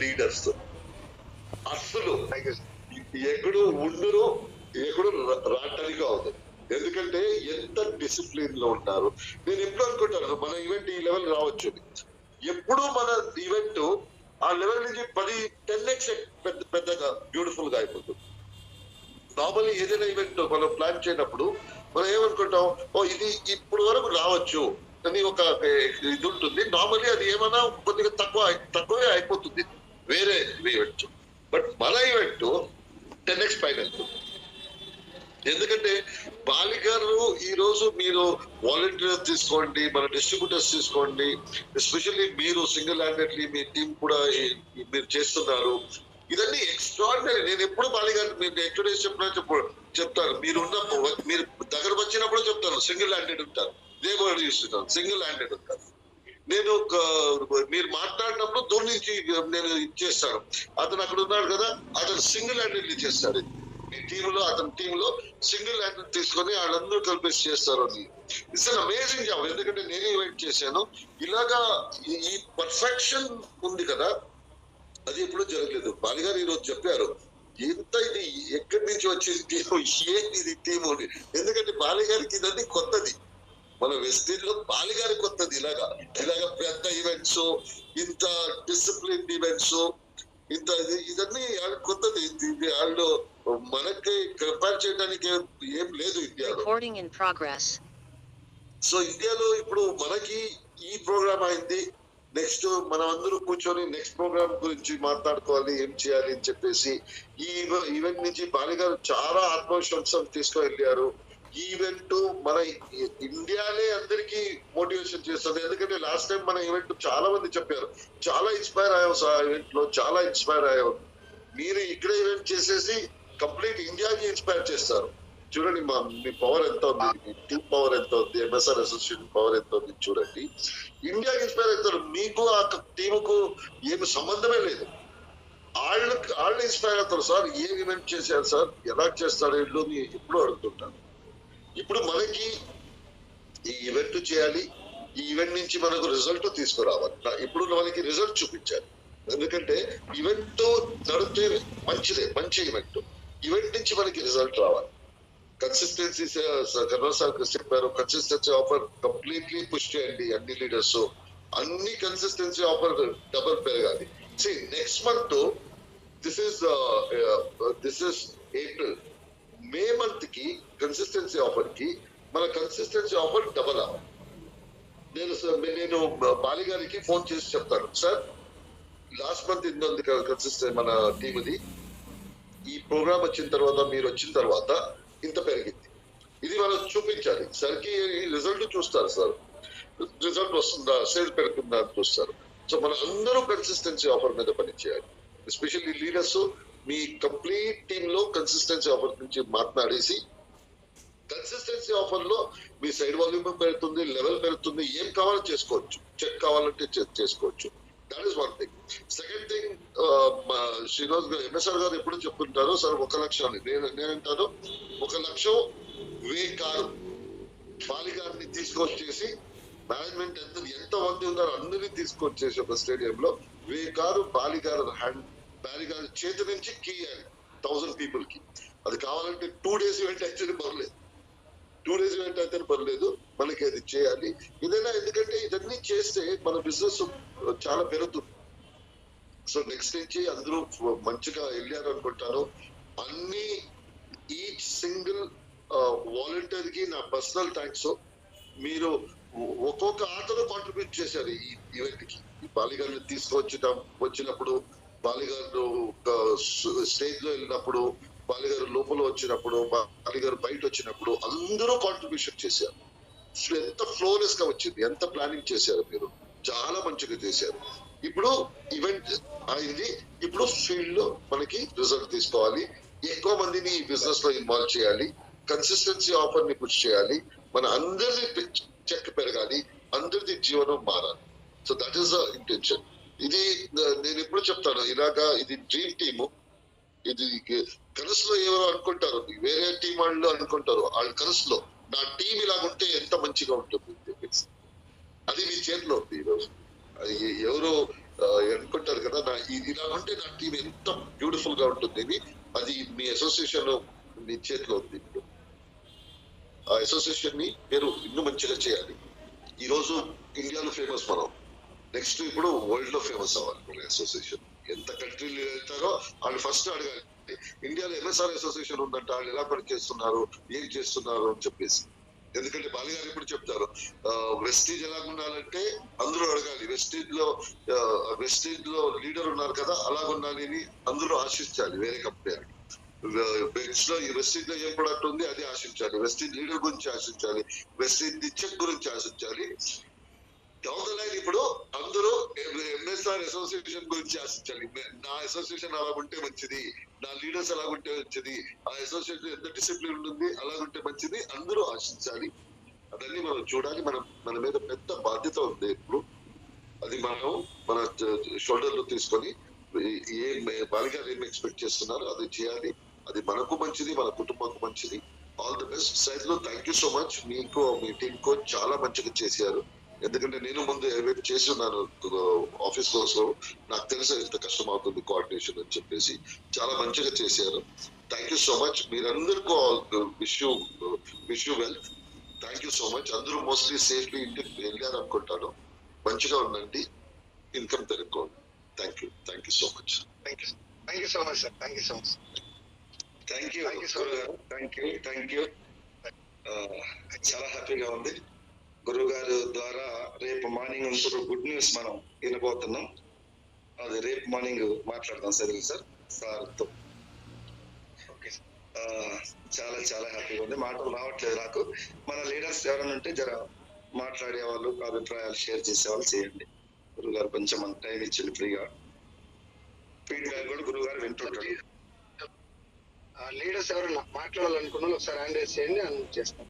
Leaders అస్సలు ఎక్కడు ఉండరు, ఎక్కడు రావటానికి అవుతుంది. ఎందుకంటే ఎంత డిసిప్లిన్ లో ఉంటారు. నేను ఎప్పుడు అనుకుంటాను మన ఈవెంట్ ఈ లెవెల్ రావచ్చు, ఎప్పుడు మన ఈవెంట్ ఆ లెవెల్ నుంచి 10x పెద్దగా బ్యూటిఫుల్ గా అయిపోతుంది. నార్మల్లీ ఏదైనా ఈవెంట్ మనం ప్లాన్ చేయనప్పుడు మనం ఏమనుకుంటాం, ఓ ఇది ఇప్పుడు వరకు రావచ్చు అని ఒక ఇది ఉంటుంది. నార్మల్లీ అది ఏమైనా కొద్దిగా తక్కువే అయిపోతుంది వేరే ఈవెంట్. బట్ మన ఈవెంట్ 10x పైన. ఎందుకంటే బాలి గారు ఈ రోజు మీరు వాలంటీర్స్ తీసుకోండి, మన డిస్ట్రిబ్యూటర్స్ తీసుకోండి, ఎస్పెషల్లీ మీరు సింగిల్ హ్యాండెడ్లీ మీ టీం కూడా మీరు చేస్తున్నారు. ఇదన్నీ ఎక్స్ట్రాడినరీ. నేను ఎప్పుడు బాలి గారు మీరు ఎక్స్పీరియన్స్ చెప్తాను, మీరు దగ్గర వచ్చినప్పుడు చెప్తాను సింగిల్ హ్యాండెడ్ ఉంటారు. ఇదే వర్డ్ చూస్తున్నాను, సింగిల్ హ్యాండెడ్ ఉంటారు. నేను మీరు మాట్లాడినప్పుడు దూరం నుంచి నేను ఇచ్చేస్తాను. అతను అక్కడ ఉన్నాడు కదా, అతను సింగిల్ హ్యాండెడ్లీ చేస్తాడు. మీ టీంలో అతని టీంలో సింగిల్ హ్యాండెడ్ తీసుకొని వాళ్ళందరూ కలిపేసి చేస్తారు. అది ఇట్స్ అన్ అమేజింగ్ జాబ్. ఎందుకంటే నేను ఈవెంట్ చేశాను. ఇలాగా ఈ పర్ఫెక్షన్ ఉంది కదా, అది ఎప్పుడూ జరగలేదు. బాలి గారు ఈరోజు చెప్పారు ఎంత ఇది ఎక్కడి నుంచి వచ్చేది టీము, ఏంటి ఇది టీము. ఎందుకంటే బాలి గారికి ఇదన్నీ కొత్తది. మన వెస్టీజ్ లో బాలి గారి కొత్తది. ఇలాగా పెద్ద ఈవెంట్స్, ఇంత డిసిప్లిన్ ఈవెంట్స్, ఇంత ఇదన్నీ కొత్తది. వాళ్ళు మనకి కంపేర్ చేయడానికి ఏం లేదు ఇండియాలో. సో ఇండియాలో ఇప్పుడు మనకి ఈ ప్రోగ్రామ్ అయింది, నెక్స్ట్ మనం అందరూ కూర్చొని నెక్స్ట్ ప్రోగ్రామ్ గురించి మాట్లాడుకోవాలి, ఏం చేయాలి అని చెప్పేసి ఈ ఈవెంట్ నుంచి బాలి గారు చాలా ఆత్మవిశ్వాసం తీసుకువెళ్ళారు. ఈ ఈవెంట్ మన ఇండియానే అందరికీ మోటివేషన్ చేస్తుంది. ఎందుకంటే లాస్ట్ టైం మన ఈవెంట్ చాలా మంది చెప్పారు, చాలా ఇన్స్పైర్ అయ్యాం సార్, ఈవెంట్ లో చాలా ఇన్స్పైర్ అయ్యాం. మీరు ఇక్కడ ఈవెంట్ చేసేసి కంప్లీట్ ఇండియాకి ఇన్స్పైర్ చేస్తారు. చూడండి మీ పవర్ ఎంత ఉంది, మీ టీమ్ పవర్ ఎంత ఉంది, ఎంఎస్ఆర్ అసోసియేషన్ పవర్ ఎంత ఉంది చూడండి. ఇండియాకి ఇన్స్పైర్ అవుతారు. మీకు ఆ టీముకు ఏమి సంబంధమే లేదు. వాళ్ళు ఇన్స్పైర్ అవుతారు. సార్ ఏం ఈవెంట్ చేశారు సార్, ఎలా చేస్తారు వీళ్ళు ఎప్పుడు అడుగుతుంటారు. ఇప్పుడు మనకి ఈ ఈవెంట్ చేయాలి, ఈ ఈవెంట్ నుంచి మనకు రిజల్ట్ తీసుకురావాలి. ఇప్పుడు మనకి రిజల్ట్ చూపించాలి. ఎందుకంటే ఈవెంట్ నడితే మంచిదే, మంచి ఈవెంట్ నుంచి మనకి రిజల్ట్ రావాలి. కన్సిస్టెన్సీ కర్నల్ సార్ చెప్పారు, కన్సిస్టెన్సీ ఆఫర్ కంప్లీట్లీ పుష్ చేయండి. అన్ని లీడర్స్ అన్ని కన్సిస్టెన్సీ ఆఫర్ డబుల్ పెరగాలి. Next month this is April, May month కి కన్సిస్టెన్సీ ఆఫర్ కి మన కన్సిస్టెన్సీ ఆఫర్ డబల్ అవ్వాలి. నేను బాలి గారికి ఫోన్ చేసి చెప్తాను, సార్ లాస్ట్ మంత్ ఇంత ఉంది కన్సిస్టెన్సీ మన టీమ్ది, ఈ ప్రోగ్రామ్ వచ్చిన తర్వాత మీరు వచ్చిన తర్వాత ఇంత పెరిగింది. ఇది మనం చూపించాలి. సార్కి రిజల్ట్ చూస్తారు, సార్ రిజల్ట్ వస్తుందా, సేల్ పెరుగుతుందా అని చూస్తారు. సో మన అందరూ కన్సిస్టెన్సీ ఆఫర్ మీద పనిచేయాలి. ఎస్పెషల్లీ లీడర్స్ మీ కంప్లీట్ టీమ్ లో కన్సిస్టెన్సీ ఆఫర్ నుంచి మాట్లాడేసి, కన్సిస్టెన్సీ ఆఫర్ లో మీ సైడ్ వాల్యూమ్ పెరుగుతుంది, లెవెల్ పెరుగుతుంది, ఏం కావాలో చేసుకోవచ్చు, చెక్ కావాలంటే చేసుకోవచ్చు. That is one thing. Second thing, Srinivas గారు ఎంఎస్ఆర్ గారు ఎప్పుడు చెప్తుంటారు, సార్ 1 లక్షం అని. నేనంటాను 1 లక్షం 1000 కారు బాలి గారిని తీసుకొచ్చేసి, మేనేజ్మెంట్ ఎంత మంది ఉన్నారు అందరినీ తీసుకొచ్చేసి ఒక స్టేడియంలో 1000 కారు బాలి గారి చేతి నుంచి కీ 1000 పీపుల్ కి. అది కావాలంటే 2 days ఈవెంట్ అయితే పర్లేదు, 2 days ఈవెంట్ అయితే పర్లేదు, మనకి అది చేయాలి ఏదైనా. ఎందుకంటే ఇదన్నీ చేస్తే మన బిజినెస్ చాలా పెరుగుతుంది. సో నెక్స్ట్ నుంచి అందరూ మంచిగా వెళ్ళారు అనుకుంటాను. అన్ని ఈచ్ సింగిల్ వాలంటీర్ కి నా పర్సనల్ థ్యాంక్స్. మీరు ఒక్కొక్క ఆటలో కాంట్రిబ్యూట్ చేశారు ఈ ఈవెంట్ కి. బాలి గారిని వచ్చినప్పుడు, బాలి గారు స్టేజ్ లో వెళ్ళినప్పుడు, బాలి గారు లోపల వచ్చినప్పుడు, బాలి గారు బయట వచ్చినప్పుడు అందరూ కాంట్రిబ్యూషన్ చేశారు. ఎంత ఫ్లోలెస్ గా వచ్చింది, ఎంత ప్లానింగ్ చేశారు మీరు, చాలా మంచిగా చేశారు. ఇప్పుడు ఈవెంట్ అయింది, ఇప్పుడు ఫీల్డ్ లో మనకి రిజల్ట్ తీసుకోవాలి, ఎక్కువ మందిని ఈ బిజినెస్ లో ఇన్వాల్వ్ చేయాలి, కన్సిస్టెన్సీ ఆఫర్ ని పుష్ చేయాలి, మన అందరినీ చెక్ పెరగాలి, అందరిది జీవనం మారాలి. So that is the intention. ఇది నేను ఎప్పుడు చెప్తాను, ఇలాగా ఇది డ్రీమ్ టీము. ఇది కనసులో ఎవరో అనుకుంటారు, వేరే టీం వాళ్ళు అనుకుంటారు, వాళ్ళ కనసులో నా టీం ఇలాగుంటే ఎంత మంచిగా ఉంటుంది. అది మీ చేతిలో ఉంది ఈరోజు. ఎవరు అనుకుంటారు కదా ఇలా ఉంటే నా టీం ఎంత బ్యూటిఫుల్ గా ఉంటుంది అని. అది మీ అసోసియేషన్ మీ చేతిలో ఉంది. ఇప్పుడు ఆ అసోసియేషన్ ని మీరు ಇನ್ನೂ మంచిగా చేయాలి. ఈ రోజు ఇండియాలో ఫేమస్, మనం నెక్స్ట్ ఇప్పుడు వరల్డ్ లో ఫేమస్ అవ్వాలి. మన అసోసియేషన్ ఎంత కంట్రీలు వెళ్తారో వాళ్ళు ఫస్ట్ అడగాలి, ఇండియాలో ఎంఎస్ఆర్ అసోసియేషన్ ఉందంట, వాళ్ళు ఎలా పని చేస్తున్నారు, ఏం చేస్తున్నారు అని చెప్పేసి. ఎందుకంటే బాలి గారు ఇప్పుడు చెప్తారు, వెస్టీజ్ ఎలా ఉండాలంటే అందరూ అడగాలి, వెస్టీజ్ లో లీడర్ ఉన్నారు కదా అలా ఉండాలి అని అందరూ ఆశించాలి. వేరే కంపెనీ లో ఈ వెస్టీజ్ లో ఏం ప్రొడక్ట్ ఉంది అది ఆశించాలి, వెస్టీజ్ లీడర్ గురించి ఆశించాలి, వెస్టీజ్ చెక్ గురించి ఆశించాలి. డౌన్ ద లైన్ ఇప్పుడు అందరూ ఎంఎస్ఆర్ అసోసియేషన్ గురించి ఆశించాలి. నా అసోసియేషన్ అలా ఉంటే మంచిది, నా లీడర్స్ అలా ఉంటే మంచిది, ఆ అసోసియేషన్ ఎంత డిసిప్లిన్ ఉంది అలాగుంటే మంచిది, అందరూ ఆశించాలి. అవన్నీ మనం చూడాలి. మన మీద పెద్ద బాధ్యత ఉంది ఇప్పుడు. అది మనం మన షోల్డర్ లో తీసుకొని బాలిగారు ఏం ఎక్స్పెక్ట్ చేస్తున్నారు అది చేయాలి. అది మనకు మంచిది, మన కుటుంబానికి మంచిది. All the best. సైజ్ లో థ్యాంక్ యూ సో మచ్. మీకు మీ టీం కో చాలా మంచిగా చేశారు. ఎందుకంటే నేను ముందు ఏవైతే చేసి ఉన్నాను ఆఫీస్ కోసం, నాకు తెలుసు ఎంత కష్టం అవుతుంది కోఆర్డినేషన్ అని చెప్పేసి. చాలా మంచిగా చేశారు. Thank you so much. మీరందరికీ wish you well. Thank you so much. అందరూ మోస్ట్లీ సేఫ్లీ ఇంటికి వెళ్ళారు అనుకుంటాను. మంచిగా ఉండండి, ఇన్కమ్ పెరుగుకోండి. Thank you so much. Thank you so much sir. Thank you so much. Thank you. చాలా హ్యాపీగా ఉంది. గురువు గారు ద్వారా రేపు మార్నింగ్ ఇంకొక గుడ్ న్యూస్ మనం వినబోతున్నాం. అది రేపు మార్నింగ్ మాట్లాడదాం సరే సార్ సార్తో. ఓకే. చాలా చాలా హ్యాపీగా ఉంది. మాటలు రావట్లేదు నాకు. మన లీడర్స్ ఎవరైనా ఉంటే జర మాట్లాడే వాళ్ళు, అభిప్రాయాలు షేర్ చేసే వాళ్ళు చేయండి. గురువు గారు కొంచెం మన టైం ఇచ్చింది ఫ్రీగా. ఫీడ్బ్యాక్ కూడా గురువు గారు వింటుంటారు. లీడర్స్ ఎవరైనా మాట్లాడాలనుకున్న ఒకసారి హ్యాండ్ రైజ్ చేయండి, అని చేస్తాం.